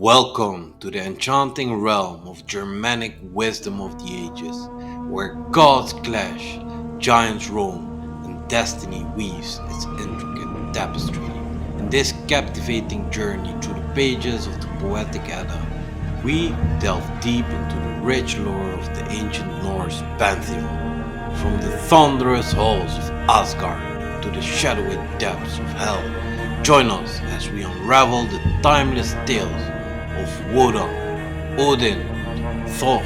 Welcome to the enchanting realm of Germanic wisdom of the ages, where gods clash, giants roam, and destiny weaves its intricate tapestry. In this captivating journey through the pages of the Poetic Edda, we delve deep into the rich lore of the ancient Norse pantheon, from the thunderous halls of Asgard to the shadowy depths of hell. Join us as we unravel the timeless tales of Wodan, Odin, Thor,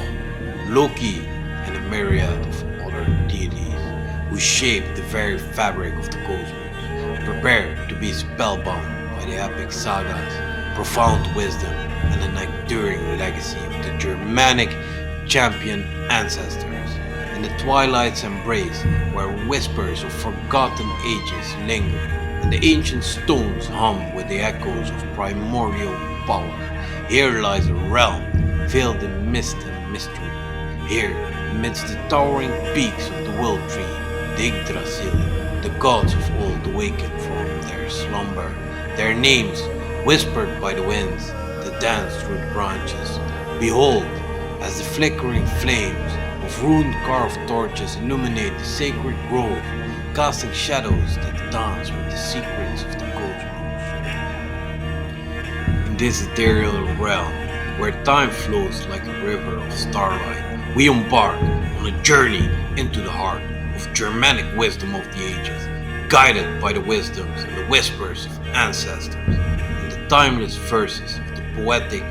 Loki, and a myriad of other deities who shape the very fabric of the cosmos. Prepare to be spellbound by the epic sagas, profound wisdom, and an enduring legacy of the Germanic champion ancestors. In the twilight's embrace, where whispers of forgotten ages linger, and the ancient stones hum with the echoes of primordial power, here lies a realm veiled in mist and mystery. Here, amidst the towering peaks of the Will Tree, the Yggdrasil, the gods of old awaken from their slumber, their names whispered by the winds that dance through the branches. Behold, as the flickering flames of rune-carved torches illuminate the sacred grove, casting shadows that dance with the secrets of the cosmos. In this ethereal realm, where time flows like a river of starlight, we embark on a journey into the heart of Germanic wisdom of the ages, guided by the wisdoms and the whispers of ancestors, and the timeless verses of the Poetic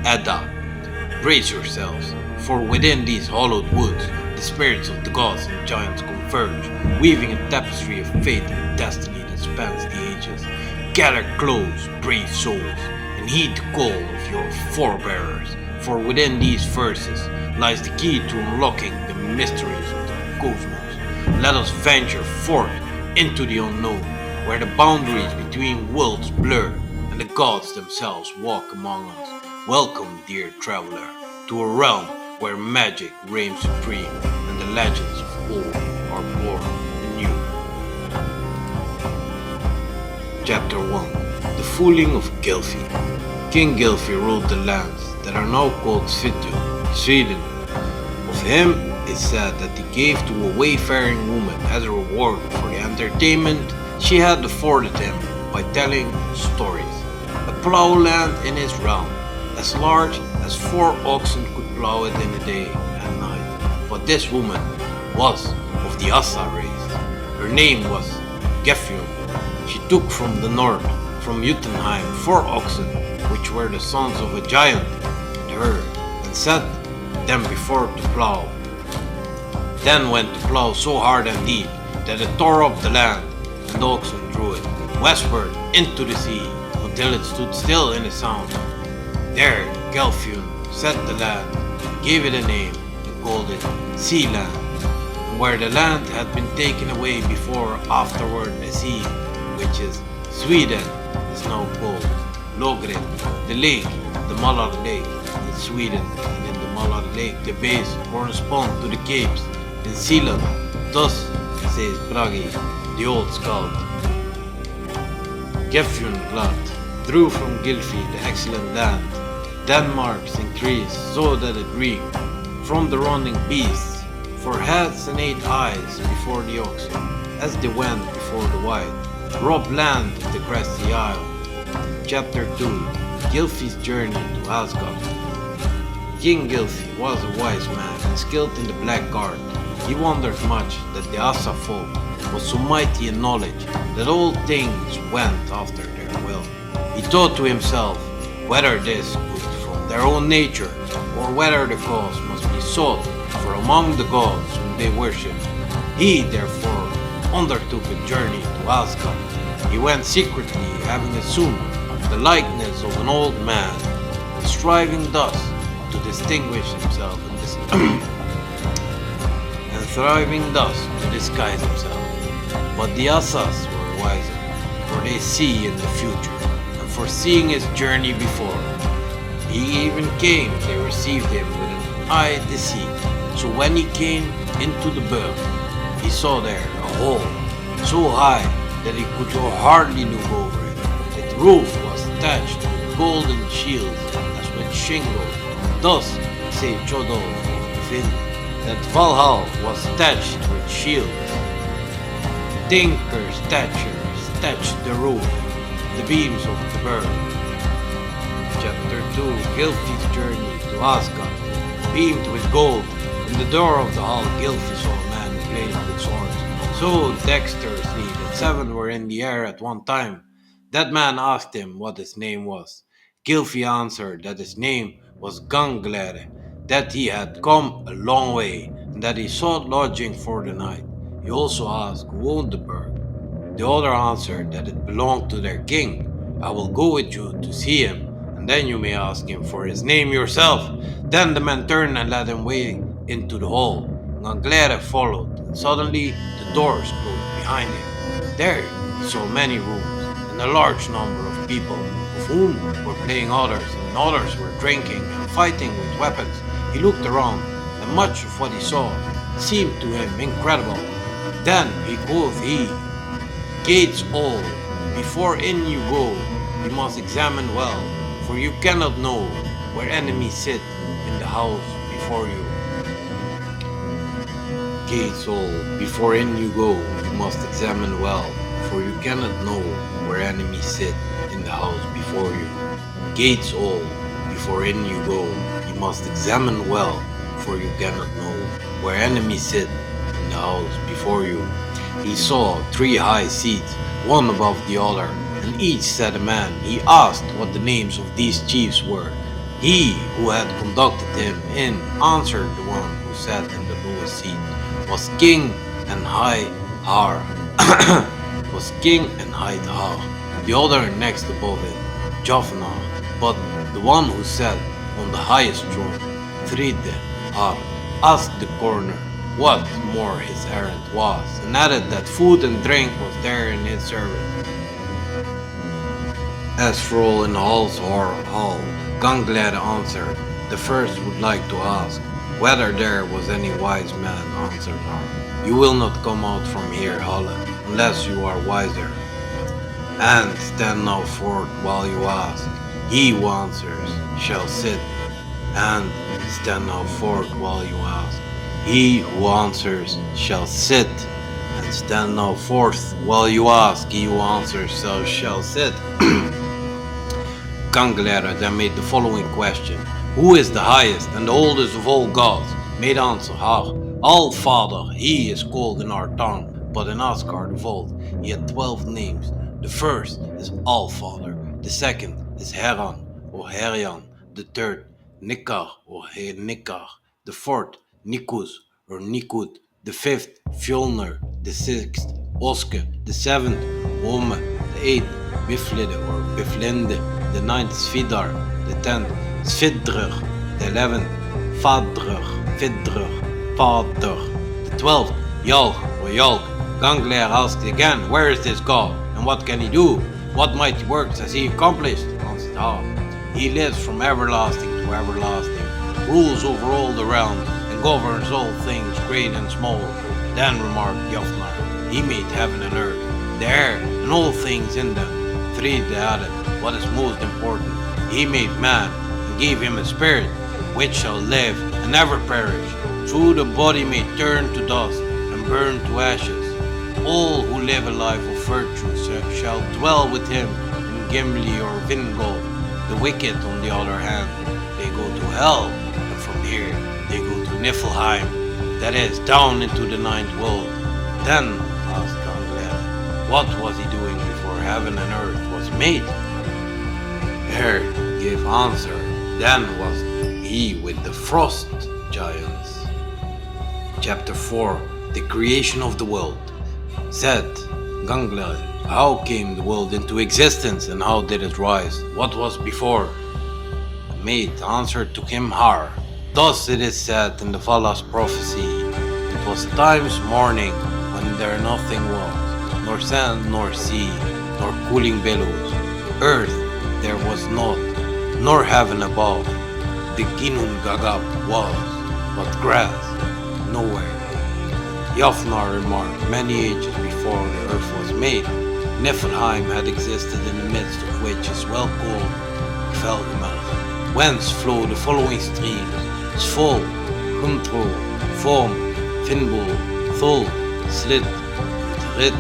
Edda. Brace yourselves, for within these hollowed woods, the spirits of the gods and giants converge, weaving a tapestry of fate and destiny that spans the ages. Gather close, brave souls, and heed the call of your forebearers, for within these verses lies the key to unlocking the mysteries of the cosmos. Let us venture forth into the unknown, where the boundaries between worlds blur and the gods themselves walk among us. Welcome, dear traveler, to a realm where magic reigns supreme and the legends of old are born anew. Chapter 1. The Fooling of Gylfi. King Gylfi ruled the lands that are now called Svitjod, Sweden. Of him it is said that he gave to a wayfaring woman as a reward for the entertainment she had afforded him by telling stories, a plowland in his realm, as large as 4 oxen could plow it in a day and night. But this woman was of the Aesyr race. Her name was Gefjun. She took from the north, from Jotunheim, 4 oxen, which were the sons of a giant and her, and set them before to plow. Then went to plow so hard and deep that it tore up the land, and the oxen drew it westward into the sea until it stood still in a sound. There Gelfjun set the land, gave it a name, and called it Sealand. And where the land had been taken away before, afterward Aesyr, which is Sweden, is now called Logren. The lake, the Malar Lake, in Sweden, and in the Malar Lake the bays correspond to the capes in Sealand. Thus, says Bragi, the old scout. Gefjun Glad drew from Gylfi the excellent land. Denmark's increased so that it reeked from the running beasts, for heads and 8 eyes before the oxen, as they went before the white, robbed land of the grassy isle. Chapter 2. Gylfi's journey to Asgard. King Gylfi was a wise man and skilled in the black art. He wondered much that the Asa folk was so mighty in knowledge that all things went after their will. He thought to himself whether this could from their own nature, or whether the cause must be sought for among the gods whom they worshipped. He therefore undertook a journey to Asgard. He went secretly, having assumed the likeness of an old man, and striving thus to distinguish himself and thriving thus to disguise himself. But the Asas were wiser, for they see in the future, and foreseeing his journey before he even came, they received him with an eye deceit. So when he came into the berg, he saw there a hole so high that he could hardly look over it. Its roof was attached with golden shields as shingle. Thus say Chodolf of Finn, that Valhall was thatched with shields. Tinker's thatchers thatched the roof, the beams of the burg. Chapter 2, Gylfi's journey to Asgard, beamed with gold. In the door of the hall, Gylfi saw a man blazed with swords, so dexterously that 7 were in the air at one time. That man asked him what his name was. Gylfi answered that his name was Ganglere, that he had come a long way, and that he sought lodging for the night. He also asked who owned the burg. The other answered that it belonged to their king. I will go with you to see him, and then you may ask him for his name yourself. Then the man turned and led him away into the hall. Ganglere followed, and suddenly the doors closed behind him. There he saw many rooms, and a large number of people, of whom were playing others, and others were drinking and fighting with weapons. He looked around, and much of what he saw seemed to him incredible. Then quoth he, Gates all, before in you go, you must examine well, for you cannot know where enemies sit in the house before you. Gates all, before in you go, you must examine well, for you cannot know where enemies sit in the house before you. Gates all, before in you go, you must examine well, for you cannot know where enemies sit in the house before you. He saw 3 high seats, one above the other, and each sat a man. He asked what the names of these chiefs were. He who had conducted him in answered the one who sat in the lowest seat was King and High Har. was King and High Har. The other next above him, Jafna, but the one who sat on the highest throne, Fride Har, asked the coroner what more his errand was, and added that food and drink was there in his service. As for all in the hall's hall, Ganglere answered, the first would like to ask whether there was any wise man, answered Har. You will not come out from here, Halle, unless you are wiser. And stand now forth while you ask. He who answers shall sit, and stand now forth while you ask. He who answers shall sit, and stand now forth while you ask. He who answers shall sit. Ganglere then made the following question: Who is the highest and the oldest of all gods? Made answer Har. All-Father, he is called in our tongue, but in Asgard of old he had 12 names. The first is All-Father, the second is Heran or Herjan, the third Nikkar or Nikkar, the fourth Nikus or Nikud, the fifth Fjolnir, the sixth Oske, the seventh Ome, the eighth Biflide or Biflinde, the ninth Svidar, the 10th Svidrur, the 11th Fadrur, Padr, the 12th Yalg or Yalg. Ganglere asked again, where is this god, and what can he do? What mighty works has he accomplished? Answered Har. He lives from everlasting to everlasting, rules over all the realms, and governs all things great and small. Then remarked Jafnar, he made heaven and earth, the air, and all things in them. Fride added, what is most important, he made man, and gave him a spirit, which shall live and never perish. So the body may turn to dust, and burn to ashes. All who live a life of virtue shall dwell with him in Gimli or Vingolf. The wicked, on the other hand, they go to hell, and from here they go to Niflheim, that is, down into the 9th world. Then asked Ganglere, what was he doing before heaven and earth was made? Earth gave answer, then was he with the frost giants. Chapter 4, the creation of the world. Said Ganglere, how came the world into existence, and how did it rise? What was before? The maid answered to him Har. Thus it is said in the Vala's prophecy, it was time's morning when there nothing was, nor sand nor sea, nor cooling billows. Earth there was not, nor heaven above. The Ginun Gagap was, but grass nowhere. Jafnar remarked, many ages before the earth was made, Niflheim had existed, in the midst of which is well called Kvelgemel, whence flow the following streams: Svol, Humtro, Form, Finbol, Thol, Slit, Rit,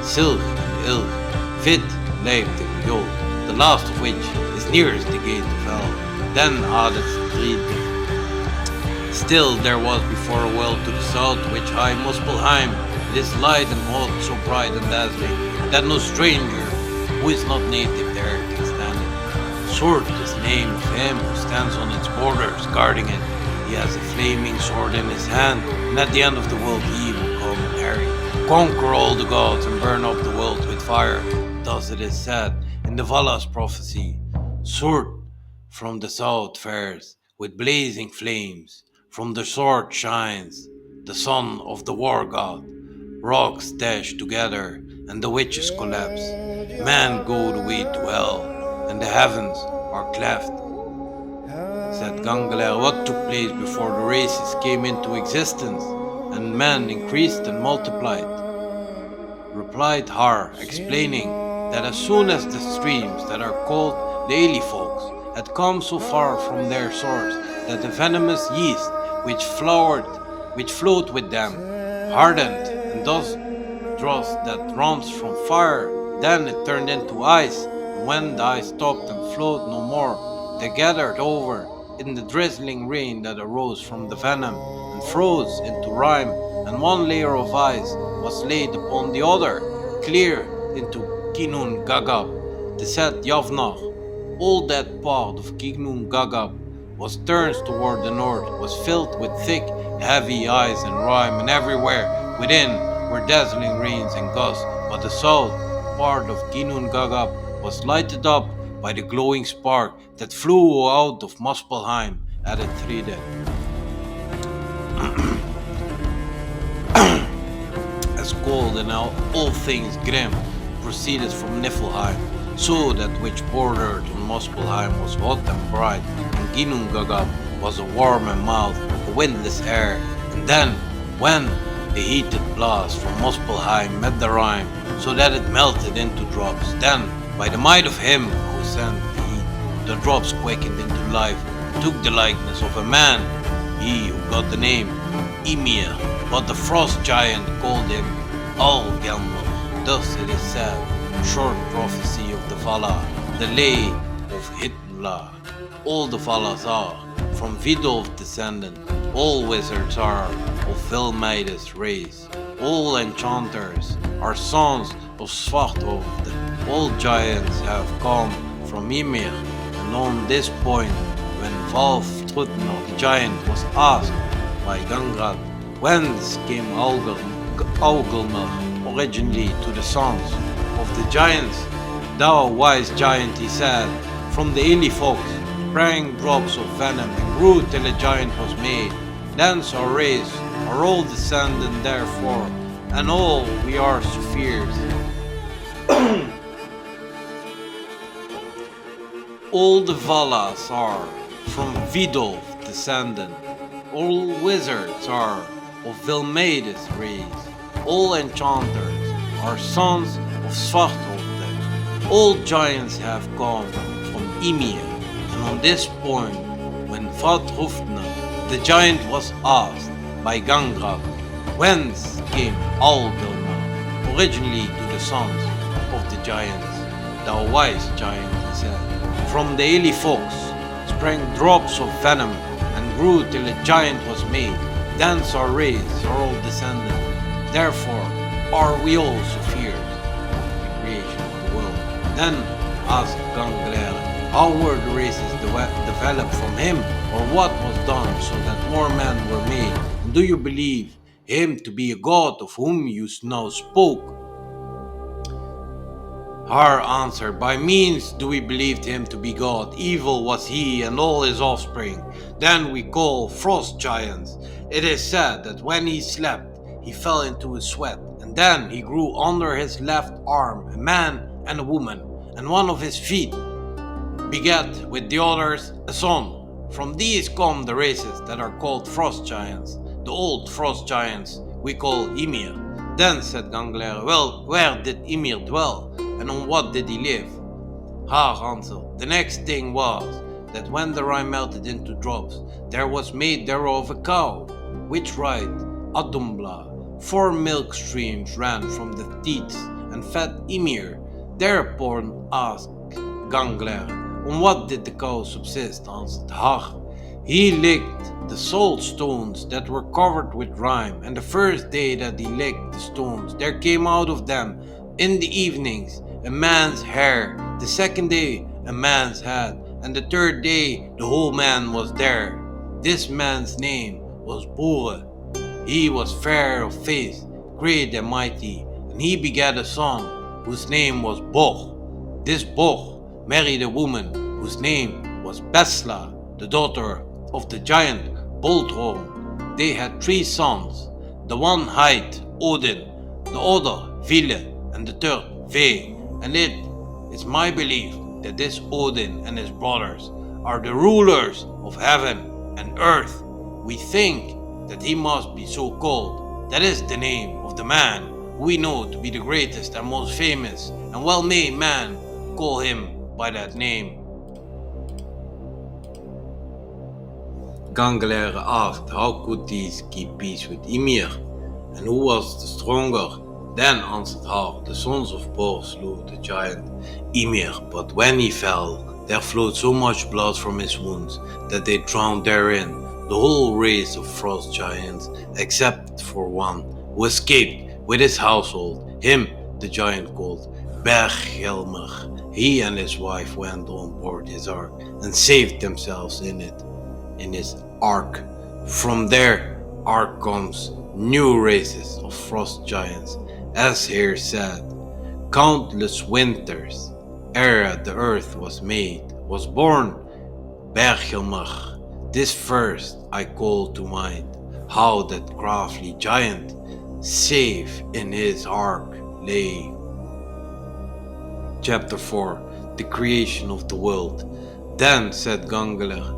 Silk, Ilk, Fit, Leipzig, Jol, the last of which is nearest the gate of hell. Then added Street. Still there was before a well to the south, which high Muspelheim, it is light and hot, so bright and dazzling, that no stranger who is not native there can stand it. Sword is the name of him who stands on its borders, guarding it. He has a flaming sword in his hand, and at the end of the world he will come and harry, conquer all the gods and burn up the world with fire. Thus it is said in the Vala's prophecy, sword from the south fares with blazing flames, from the sword shines the son of the war god. Rocks dash together and the witches collapse. Men go the way to hell, and the heavens are cleft. Said Gangler, what took place before the races came into existence, and men increased and multiplied? Replied Har, explaining that as soon as the streams that are called the Aesyr had come so far from their source that the venomous yeast which flowed with them hardened, and thus dross that runs from fire, then it turned into ice, and when the ice stopped and flowed no more, they gathered over in the drizzling rain that arose from the venom, and froze into rime, and one layer of ice was laid upon the other, clear into Kinun Gagab, the said Yavnach. All that part of Kinun Gagab was turned toward the north, was filled with thick, heavy ice and rime, and everywhere within were dazzling rains and gusts, but the south part of Kinun Gagab was lighted up by the glowing spark that flew out of Muspelheim at a Tride. As cold and all things grim proceeded from Niflheim, so that which bordered on Muspelheim was hot and bright, and Kinun Gagab was a warm and mild, a windless air. And then, when the heated blast from Muspelheim met the rime, so that it melted into drops, then, by the might of him who sent the heat, the drops quickened into life, and took the likeness of a man, he who got the name Ymir, but the frost giant called him Algelmur. Thus it is said, short prophecy of the Vala, the lay of Hitler. All the Valas are from Vidolf descendant, all wizards are of Vilmeides race, all enchanters are sons of Svarthovde, all giants have come from Ymir, and on this point, when Valftrudner the giant was asked by Gangrad, whence came Augelmer originally to the sons of the giants, thou wise giant, he said, from the Aesyr sprang drops of venom and grew till a giant was made. Thence our race are all descended therefore, and all we are spheres. All the Valas are from Vidolf descendant, all wizards are of Vilmeides race, all enchanters are sons of Svarthovde, all giants have come from Ymir, and on this point, when Svarthovde the giant was asked by Gangrad, whence came Augelmer originally to the sons of the giants, thou wise giant, he said, from the Aesyr sprang drops of venom and grew till a giant was made. Thence our race are all descended. Therefore are we all so fierce of the creation of the world. Then asked Gangler, how were the races developed from him, or what was done so that more men were made? And do you believe him to be a god of whom you now spoke? Har answered, by means do we believe him to be God. Evil was he and all his offspring. Then we call frost giants. It is said that when he slept, he fell into a sweat, and then he grew under his left arm a man and a woman, and one of his feet begat with the others a son. From these come the races that are called frost giants. The old frost giants we call Ymir. Then said Gangler, well, where did Ymir dwell, and on what did he live? Har answered, the next thing was that when the rime melted into drops, there was made thereof a cow, which right Adumbla, 4 milk streams ran from the teats and fed Ymir. Thereupon asked Gangler, on what did the cow subsist? Answered Har. He licked the salt stones that were covered with rime, and the first day that he licked the stones, there came out of them in the evenings a man's hair, the second day a man's head, and the third day the whole man was there. This man's name was Bore. He was fair of face, great and mighty, and he begat a son whose name was Bog. This Bog married a woman whose name was Besla, the daughter of the giant Bolthorn. They had 3 sons. The one hight Odin, the other Ville, and the third Ve. And it is my belief that this Odin and his brothers are the rulers of heaven and earth. We think that he must be so called. That is the name of the man who we know to be the greatest and most famous and well-made man. Call him by that name. Gangler asked how could these keep peace with Ymir, and who was the stronger. Then answered Har, the sons of Bor slew the giant Ymir, but when he fell, there flowed so much blood from his wounds that they drowned therein the whole race of frost giants, except for one who escaped with his household. Him the giant called Bergelmer. He and his wife went on board his ark and saved themselves in his ark. From their ark comes new races of frost giants. Aesyr said, countless winters ere the earth was born Bergelmer. This first I call to mind, how that crafty giant safe in his ark lay. Chapter 4. The creation of the world. Then said Gangler,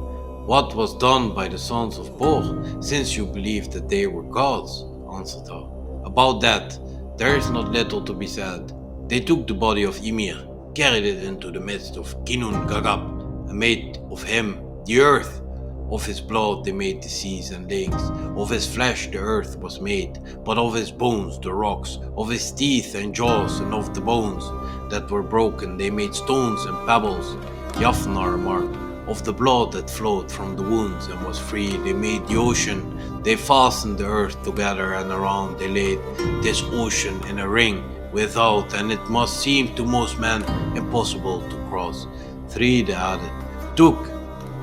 what was done by the sons of Bor, since you believe that they were gods? Answered Har. About that, there is not little to be said. They took the body of Ymir, carried it into the midst of Kinun Gagab, and made of him the earth. Of his blood they made the seas and lakes. Of his flesh the earth was made, but of his bones the rocks. Of his teeth and jaws, and of the bones that were broken they made stones and pebbles. Jafnar remarked, of the blood that flowed from the wounds and was free they made the ocean. They fastened the earth together, and around they laid this ocean in a ring without, and it must seem to most men impossible to cross. 3 they added,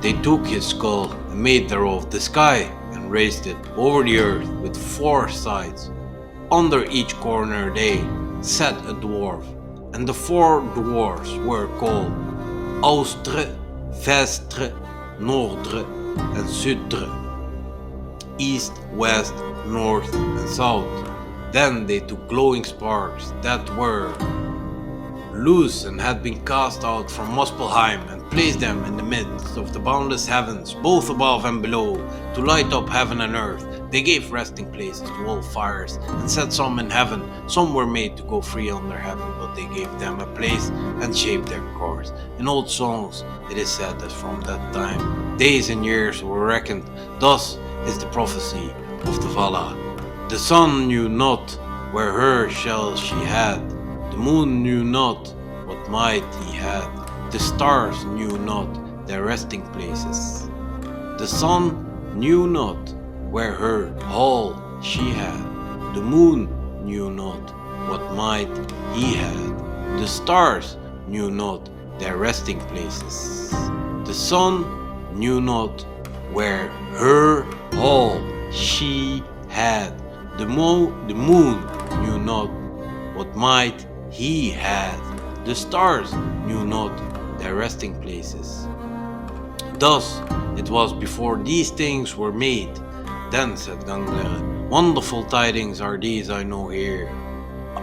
They took his skull and made thereof the sky, and raised it over the earth with 4 sides. Under each corner they set a dwarf, and the 4 dwarfs were called Austre, Vestre, Nordre, and Sudre, east, west, north, and south. Then they took glowing sparks that were loose and had been cast out from Muspelheim, and placed them in the midst of the boundless heavens, both above and below, to light up heaven and earth. They gave resting places to all fires, and set some in heaven. Some were made to go free under heaven, but they gave them a place and shaped their course. In old songs it is said that from that time days and years were reckoned. Thus is the prophecy of the Vala. The sun knew not where her shell she had. The moon knew not what might he had. The stars knew not their resting places. The sun knew not where her hall she had. The moon knew not what might he had. The stars knew not their resting places. The sun knew not where her hall she had. The moon knew not what might he had. The stars knew not their resting places. Thus it was before these things were made. Then said Gangler, wonderful tidings are these I know here.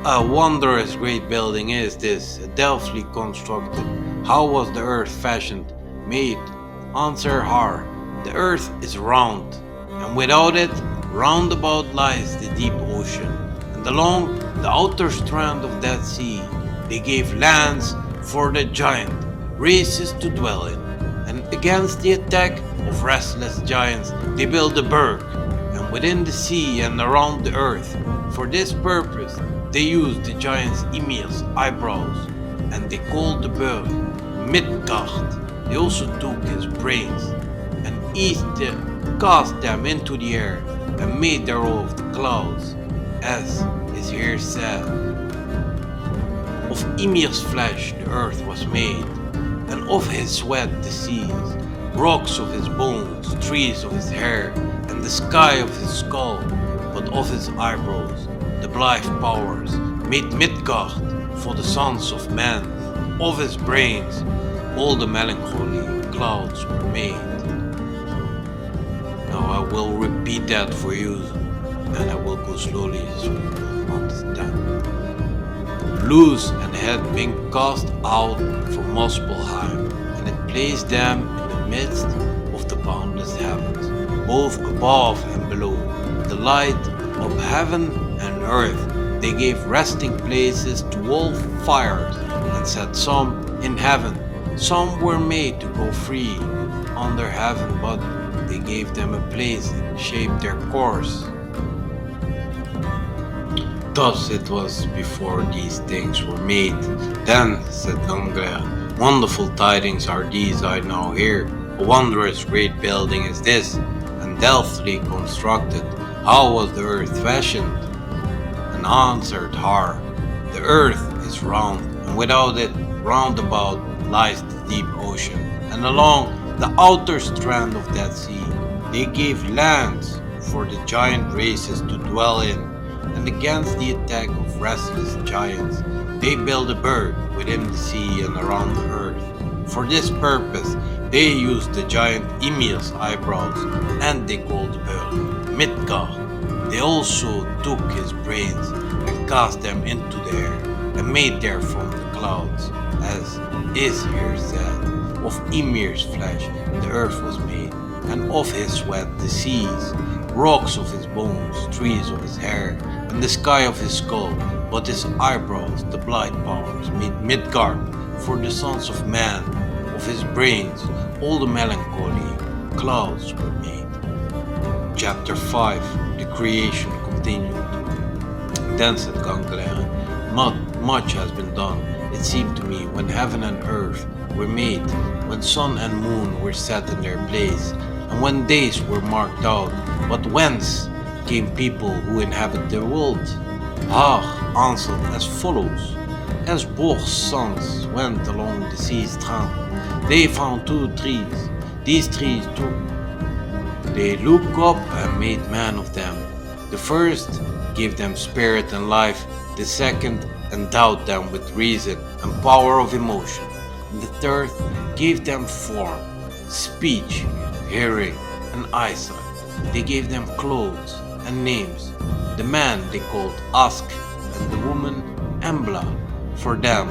A wondrous great building is this, deftly constructed. How was the earth fashioned, made? Answer Har, the earth is round, and without it, round about lies the deep ocean, and along the outer strand of that sea, they gave lands for the giant races to dwell in. and against the attack of restless giants they built a berg, and within the sea and around the earth. For this purpose they used the giant's Ymir's eyebrows, and they called the berg Midgard. They also took his brains and cast them into the air and made thereof the clouds, as is here said. Of Ymir's flesh the earth was made, and of his sweat the seas, rocks of his bones, trees of his hair, and the sky of his skull. But of his eyebrows the blithe powers made Midgard for the sons of men. Of his brains all the melancholy clouds were made. Now I will repeat that for you, and I will go slowly so you will understand. Loose and had been cast out from Muspelheim, and it placed them in the midst of the boundless heavens, both above and below, the light of heaven and earth. They gave resting places to all fires, and set some in heaven. Some were made to go free under heaven, but they gave them a place and shaped their course. Thus it was before these things were made. Then said Gangler, wonderful tidings are these I now hear. A wondrous great building is this, and deftly constructed. How was the earth fashioned? And answered Har, the earth is round, and without it, round about, lies the deep ocean, and along the outer strand of that sea they gave lands for the giant races to dwell in, and against the attack of restless giants they built a berg within the sea and around the earth. For this purpose they used the giant Ymir's eyebrows, and they called the berg Midgard. They also took his brains and cast them into the air, and made therefrom the clouds, as is here said. Of Ymir's flesh the earth was made, and of his sweat the seas, rocks of his bones, trees of his hair, and the sky of his skull. But his eyebrows, the blithe powers, made Midgard for the sons of man. Of his brains all the melancholy clouds were made. Chapter 5. The creation continued. Then said Gangler, much has been done, it seemed to me, when heaven and earth were made, when sun and moon were set in their place, and when days were marked out. But whence came people who inhabit the world? Har answered as follows. As Bor's sons went along the sea strand, they found 2 trees. These trees took they looked up and made man of them. The first gave them spirit and life, the second endowed them with reason and power of emotion, and the third gave them form, speech, hearing, and eyesight. They gave them clothes and names. The man they called Ask, and the woman Embla. For them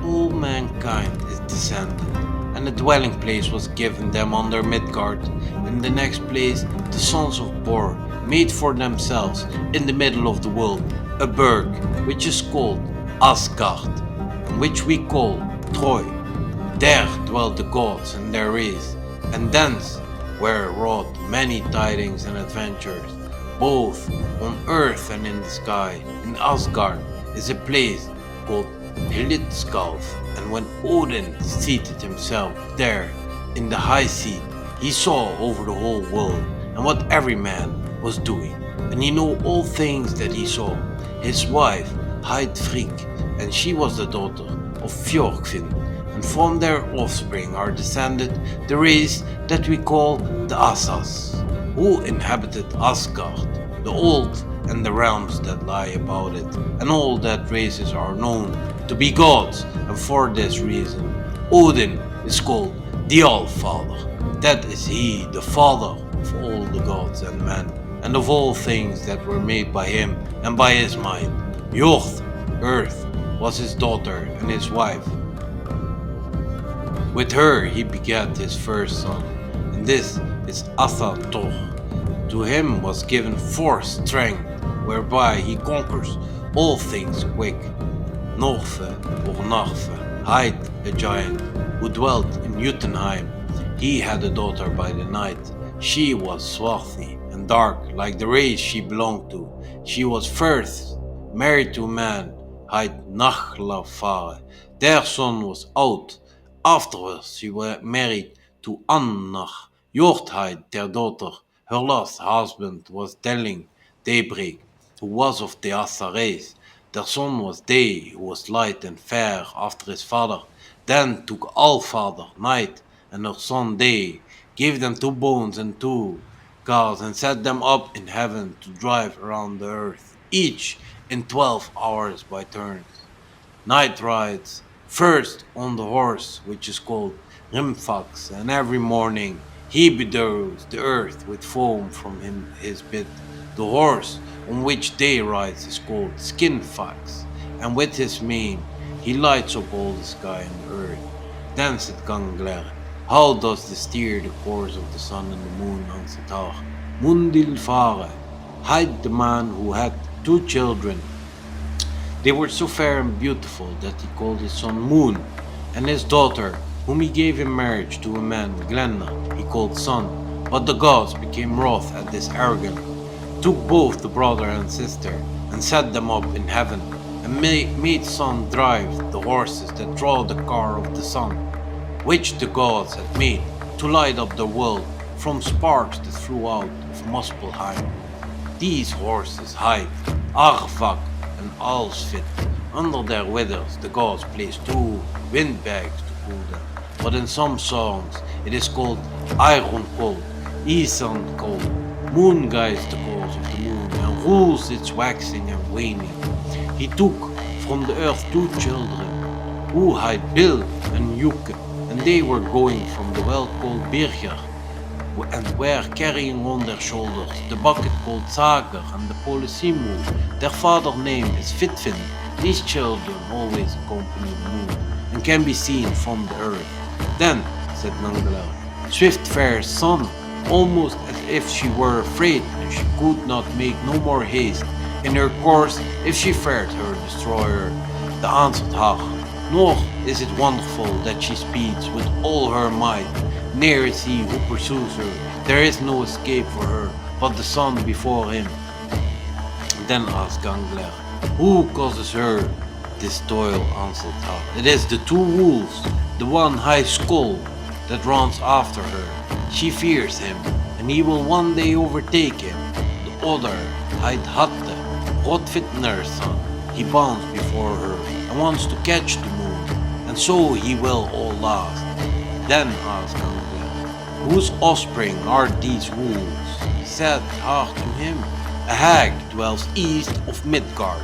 all mankind is descended, and a dwelling place was given them under Midgard. In the next place the sons of Bor made for themselves in the middle of the world a berg, which is called Asgard, and which we call Troy. There dwelt the gods and their race, and thence were wrought many tidings and adventures, both on earth and in the sky. In Asgard is a place called Hlidskjalf, and when Odin seated himself there in the high seat, he saw over the whole world and what every man was doing, and he knew all things that he saw. His wife Heidfrigg, and she was the daughter of Fjorkvin, and from their offspring are descended the race that we call the Asas, who inhabited Asgard, the old, and the realms that lie about it, and all that races are known to be gods, and for this reason Odin is called the All-Father. That is he, the father of all the gods and men, and of all things that were made by him and by his might. Jord, earth, was his daughter and his wife. With her he begat his first son, and this is Athator. To him was given force, strength, whereby he conquers all things quick. Norfe or Narfe hight a giant who dwelt in Jotunheim. He had a daughter by the night. She was swarthy and dark, like the race she belonged to. She was first married to a man, hight Nachlafare. Their son was oud. Afterwards, she was married to Annach, Hjortheid, their daughter. Her last husband was Delling, Daybreak, who was of the Aesyr race. Their son was Day, who was light and fair after his father. Then took Allfather, Night, and her son Day, gave them 2 bones and 2 cars, and set them up in heaven to drive around the earth, each in 12 hours by turns. Night rides first on the horse, which is called Rimfax, and every morning he bedews the earth with foam from his bit. The horse on which Day rides is called Skinfax, and with his mane he lights up all the sky and the earth. Then said Gangler, how does the steer the course of the sun and the moon? Answered Har, Mundil Fare, hight the man who had 2 children. They were so fair and beautiful that he called his son Moon, and his daughter, whom he gave in marriage to a man, Glenna, he called Sun. But the gods became wroth at this arrogance, took both the brother and sister, and set them up in heaven, and made Sun drive the horses that draw the car of the sun, which the gods had made to light up the world from sparks that flew out of Muspelheim. These horses hight Arvak and Alsfit. Under their withers the gods placed 2 windbags to cool them, but in some songs it is called Iron Cold, Eastern Cold. Moon guides the course of the moon and rules its waxing and waning. He took from the earth 2 children, who hight Bil and Yuke, and they were going from the well called Birger, and were carrying on their shoulders the bucket called Sager and the Polisimu. Their father's name is Fitfin. These children always accompany the moon and can be seen from the earth. Then, said Nangalar, Swift-fair Sun, almost as if she were afraid and she could not make no more haste in her course if she feared her destroyer. The answered Har, nor is it wonderful that she speeds with all her might. Near is he who pursues her, there is no escape for her, but the sun before him. Then asked Gangler, who causes her this toil? Answered Har, it is the 2 wolves, the one high skull that runs after her. She fears him, and he will one day overtake him. The other hight Hatte, Rotfitner's son. He bounds before her and wants to catch the moon, and so he will all last. Then asked Gangler, whose offspring are these wolves? Said Har to him, a hag dwells east of Midgard,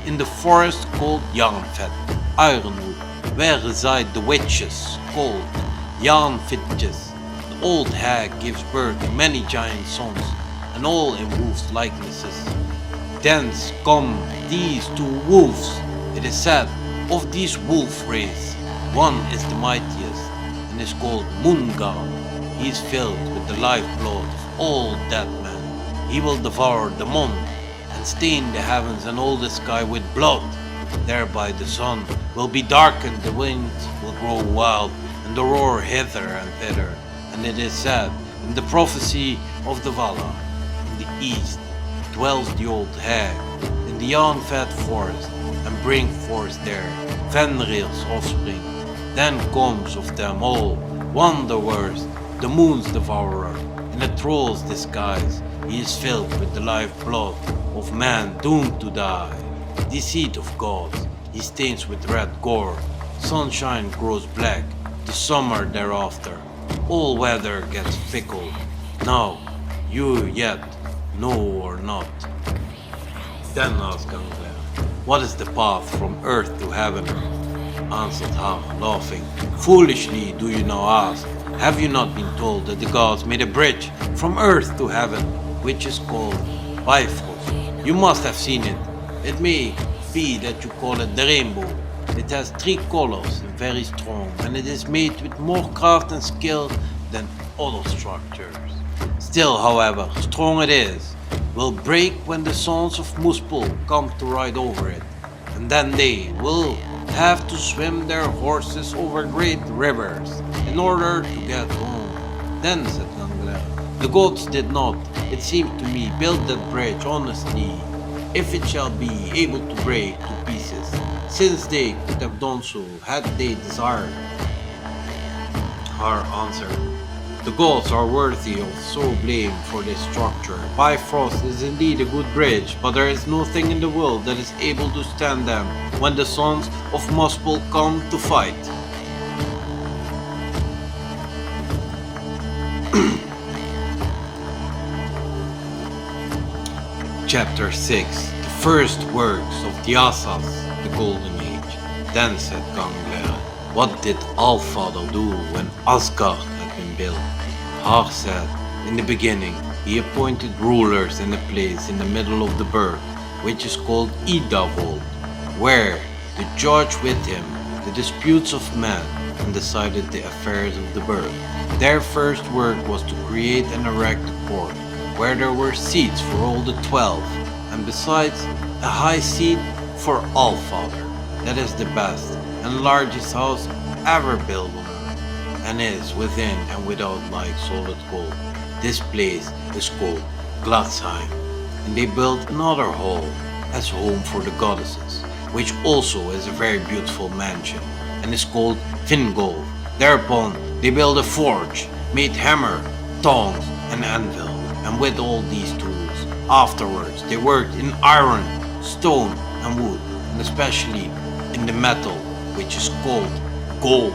in the forest called Jarnfed, Ironwood, where reside the witches called Jarnfitjes. The old hag gives birth to many giant sons, and all in wolves' likenesses. Thence come these 2 wolves. It is said of these wolf race, one is the mightiest, and is called Mungar. He is filled with the lifeblood of all dead men. He will devour the moon, and stain the heavens and all the sky with blood. Thereby the sun will be darkened, the wind will grow wild, and the roar hither and thither. And it is said in the prophecy of the Vala, in the east dwells the old hag, in the Jarnfed forest, and bring forth there Fenrir's offspring. Then comes of them all one the worst, the moon's devourer. In a troll's disguise, he is filled with the lifeblood of man doomed to die. Deceit of gods, he stains with red gore. Sunshine grows black, the summer thereafter. All weather gets fickle. Now, you yet know or not? Then asked Gangler, what is the path from earth to heaven? Answered Har, laughing, foolishly do you now ask. Have you not been told that the gods made a bridge from earth to heaven, which is called Bifrost? You must have seen it. It may be that you call it the rainbow. It has 3 colors and very strong, and it is made with more craft and skill than other structures. Still, however, strong it is, will break when the sons of Muspel come to ride over it, and then they will have to swim their horses over great rivers in order to get home. Then said Gangler, the gods did not, it seemed to me, build that bridge honestly, if it shall be able to break to pieces, since they could have done so had they desired. Har answered, the gods are worthy of so blame for this structure. Bifrost is indeed a good bridge, but there is no thing in the world that is able to stand them when the sons of Muspel come to fight. Chapter 6. The first works of the Asas, the Golden Age. Then said Gangler, what did Allfather do when Asgard had been built? Har said, in the beginning he appointed rulers in a place in the middle of the burg, which is called Ida, where to judge with him the disputes of men and decided the affairs of the burg. Their first work was to create and erect a court, where there were seats for all the 12, and besides a high seat for Allfather. That is the best and largest house ever built on earth, and is within and without like solid gold. This place is called Gladsheim, and they built another hall as home for the goddesses, which also is a very beautiful mansion, and is called Fingolf. Thereupon they built a forge, made hammer, tongs, and anvil, and with all these tools, afterwards they worked in iron, stone, and wood, and especially in the metal, which is called gold.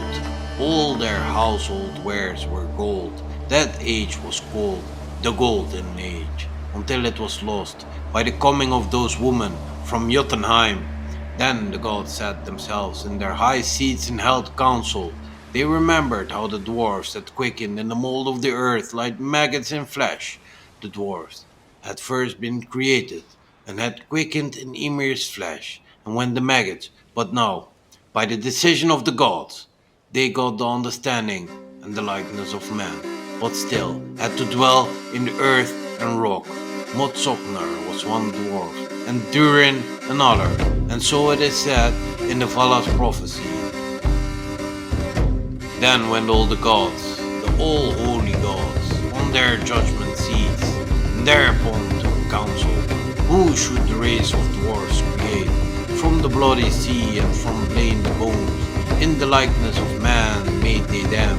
All their household wares were gold. That age was called the Golden Age, until it was lost by the coming of those women from Jotunheim. Then the gods sat themselves in their high seats and held council. They remembered how the dwarfs had quickened in the mold of the earth like maggots in flesh. The dwarfs had first been created and had quickened in Ymir's flesh, and when the maggots, but now, by the decision of the gods, they got the understanding and the likeness of man, but still had to dwell in the earth and rock. Motsoknar was one dwarf, and Durin another, and so it is said in the Vala's prophecy. Then went all the gods, the all holy gods, on their judgment seats, and thereupon took counsel. Who should the race of dwarfs create? From the bloody sea and from plain the bones, in the likeness of man made they them.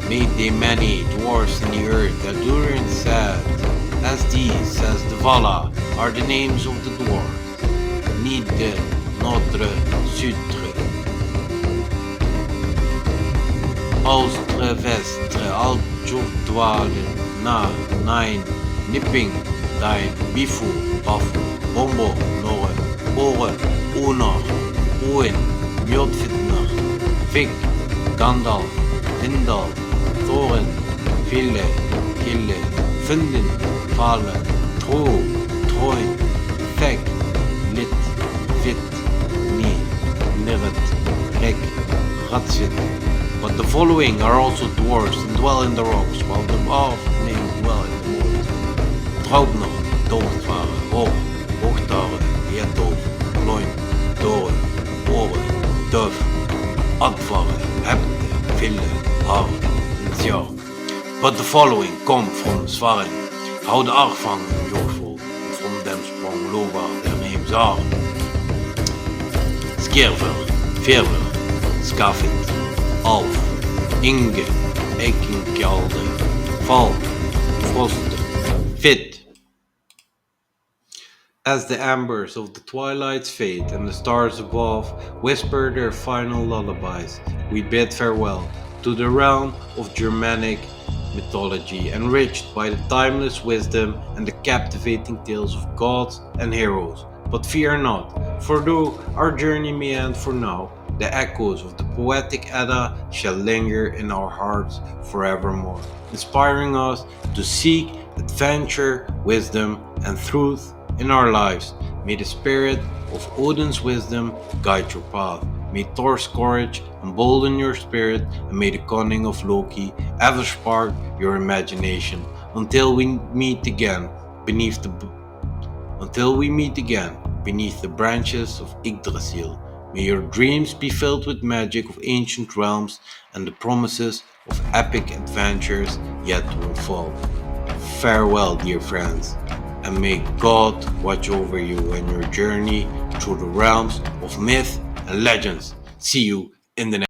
Made they many dwarfs in the earth, that Durin said, as these, says the Vala, are the names of the dwarfs: Nidre, Nodre, Sudre, Austre, Vestre, Altjordwale, Na, Nein, Nipping, Dein, Bifu, Bafu, Bombo, Norre, Ore, Onor, Oen, Mjordfitner, Fig, Gandalf, Lindal, Thorin, Fille, Kille, Fundin, Fale, Tro, Troin, Feg, Lit, Fit, Ni, Nirret, Rek, Ratsvit. But the following are also dwarfs and dwell in the rocks, while the above named dwell in the moors. Draupner, Doortvaren, Hoog, Hoogtaren, Jetdoof, Loin, Doren, Oren, Duf, Advaren, Hebde, Ville, Har, and Zjar. But the following come from Svarin, how the Arfang and Jorful, and from them sprang Lovar, their names are Skirver, Verver, Skafit, Alf, Inge, Ekinkjalde, Val, Froste, Fit. As the ambers of the twilight's fade and the stars above whisper their final lullabies, we bid farewell to the realm of Germanic mythology, enriched by the timeless wisdom and the captivating tales of gods and heroes. But fear not, for though our journey may end for now, the echoes of the Poetic Edda shall linger in our hearts forevermore, inspiring us to seek adventure, wisdom, and truth in our lives. May the spirit of Odin's wisdom guide your path. May Thor's courage embolden your spirit, and may the cunning of Loki ever spark your imagination. Until we meet again beneath the branches of Yggdrasil. May your dreams be filled with magic of ancient realms and the promises of epic adventures yet to unfold. Farewell, dear friends, and may God watch over you in your journey through the realms of myth and legends. See you in the next.